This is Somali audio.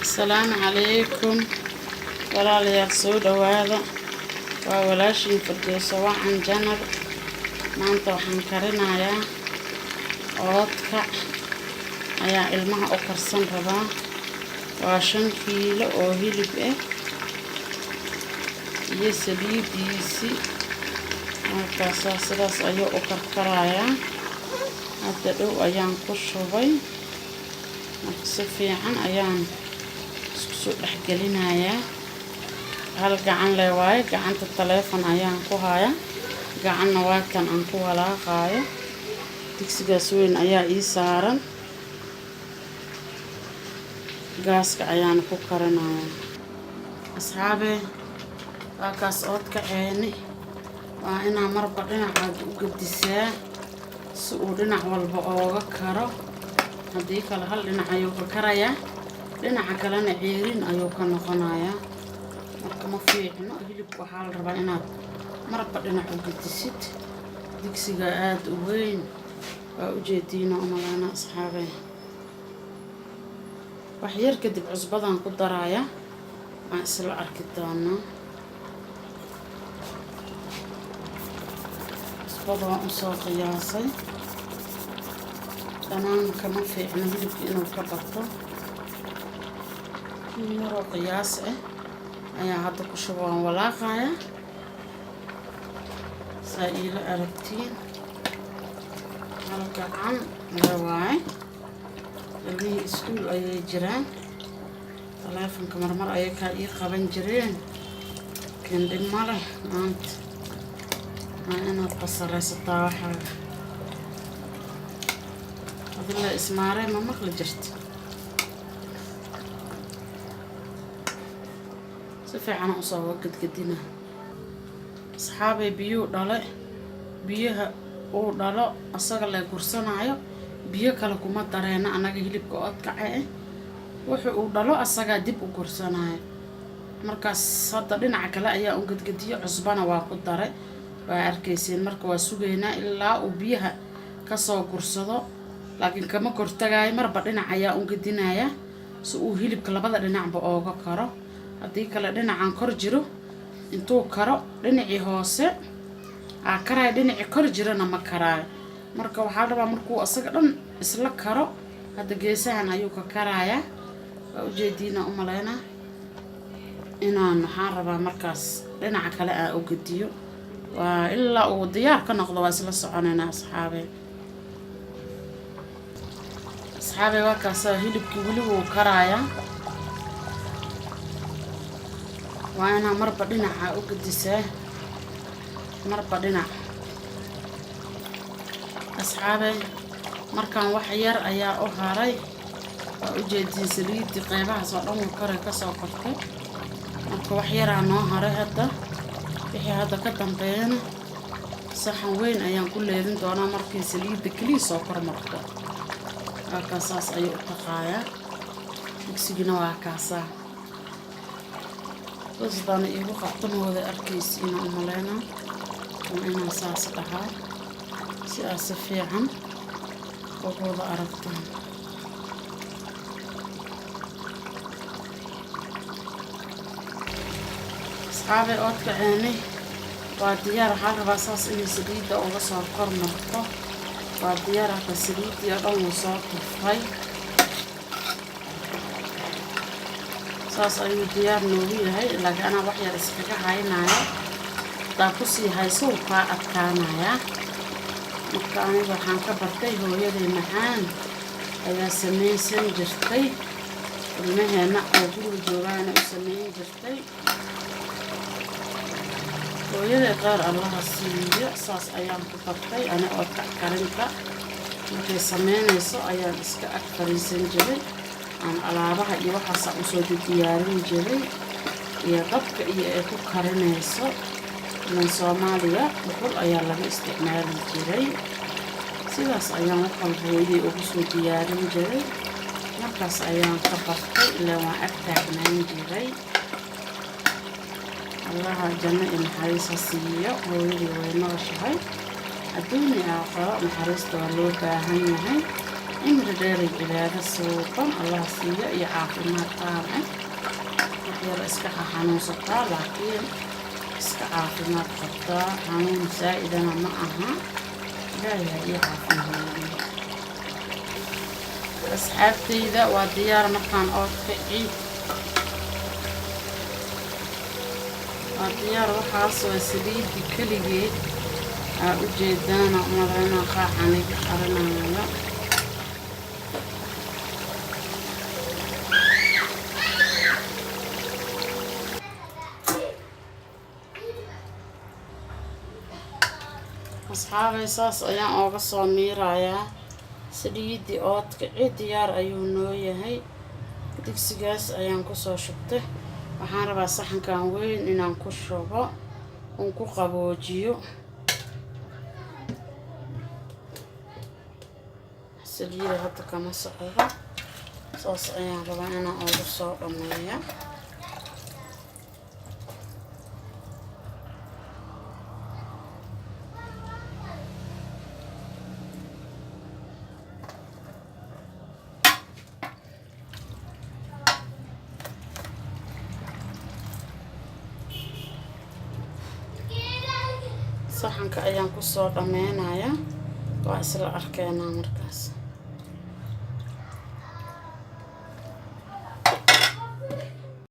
السلام عليكم walaalyaal soo dhawaada waa walaashiin Firdawso waxaan janar maanta waxaan karinayaa oodka ayaa ilmaha u karsan rabaa waa 5 kiilo oo hilib ah iyo saliidiisi markaas sidaas ayuu u karkarayaa hadda dhow ayaan ku shubay si fiican ayaan isku dhaxgelinayaa hal gacan le waaye gacanta telefoon ayaan ku hayaa gacanna waa kan aan ku walaaqayo digsigaas weyn ayaa ii saaran gaaska ayaan ku karinayaa asxaabe waa kaas oodka ceeni waa inaa marba dhinacaad u gedisaa si uu dhinac walba ooga karo haddii kale hal dhinac ayuu ka karayaa dhinaca kalena ceerin ayuu ka noqonayaa marka ma fiicno hilibka waxaa la rabaa inaad marba dhinac u gedisid digsiga aad u weyn waa u jeediina umaleena asxaabe wax yar kadib cusbadan ku daraaya aan isla arki doonaa cusbada waan u soo qiyaasay dhanaanka ma fiicno hilibka inuu ka bato yaroo qiyaas ah ayaa hadda ku shubo waan walaaqayaa saa iila aragtiin hal gacan le waaye ilmihii iskuul ayay jiraan teleefonka marmar ayay kaa ii qaban jireen kindhib ma leh maanta waa inaad basaraysataa waxaaga adila ismaarey ma maqli jirta si fiican u soo gadgadina asxaabay biyuu dhale biyaha uu dhalo asaga la gursanayo biyo kale kuma dareena anaga hilibka oodkace wuxuu uu dhalo asaga dib u gursanayo markaas hadda dhinaca kale ayaa u gadgadiyo cusbana waa ku daray waa arkayseen marka waa sugeynaa ilaa uu biyaha ka soo gursado laakiin kama kortagaay marba dhinac ayaa u gadinaya si uu hilibka labada dhinacba ooga karo haddii kale dhinacan kor jiro intuu karo dhinacii hoose karaay dhinacii kor jirana ma karaayo marka waxaa rabaa markuu asaga dhan isla karo hadda geesahan ayuu ka karayaa waa u jeediina u maleynaa inaan waxaan rabaa markaas dhinaca kale aan u gadiyo waa ilaa uu diyaar ka noqdo waa isla soconaynaa asxaabe waa kaasa hilibkii weli wuu karayaa waa inaa marba dhinaca u gedisaa marba dhinac asxaabe markaan wax yar ayaa u haray waa u jeediin saliidii qeybahaas oo dhan koray ka soo kortay marka wax yaraa noo haray hadda wixii hadda ka dambeeyana saxan weyn ayaan ku leedin doonaa markii saliidda keliya soo kor marto waa kaasaas ayuu u taqaayaa digsigina waa kaasaa dadana igu qabtamooda arkaysiina u maleynaa waa inaan saas dhahaa si aad si fiican uguwada aragtaan asxaabe oodka ceeni waa diyaar waxaa rabaa saas inay saliidda uga soo kor marto waa diyaar haka saliiddii oo dhan wuu soo tufay saas ayuu diyaar noogu yahay laakiin anaa wax yar iskaga haynayo hadaa kusii hayso wuu kaa adkaanayaa marka aniga waxaan ka bartay hooyaday macaan ayaa samaysan jirtay ilmaheena oo guriga joogaana u samayn jirtay hooyaday qaar allaha siiyo saas ayaan ku bartay ani oodka karinta markay samaynayso ayaan iska ag fariisan jiray aan alaabaha iyo waxaasa usoo diyaarin jiray iyo dabka iyo ay ku karinayso ilan Soomaaliya dhuxul ayaa laga isticmaali jiray sidaas ayaan wax walba hooyaday ugu soo diyaarin jiray markaas ayaan ka bartay ilaa waan ag taagnaan jiray allaha janno iyo naxariis ha siiyo hooyaday way nooshahay adduunya aakhiro naxariista waa loo baahan yahay عمر داري هذا السوق الله سيء يعافي ما طالع يلا اسكح حنون سطا لكن اسكح عافي ما قطع حنون زائدة معها لا يعافي أصحابتي إذا وديار مكان أوكي وديار وحاس وسليد كلية ujeedana marayna qaaxani qarinayo asxaabay saas ayaan uga soo miirayaa saliidii oodka diyaar ayuu noo yahay digsigaas ayaan ku soo shubtay waxaan rabaa saxankan weyn inaan ku shubo oo ku qaboojiyo saliida hadda kama socdo saas ayaan rabaa inaan ugu soo dhameeyo saxanka ayaan ku soo dhameynayaa waa isla arkaynaa markaas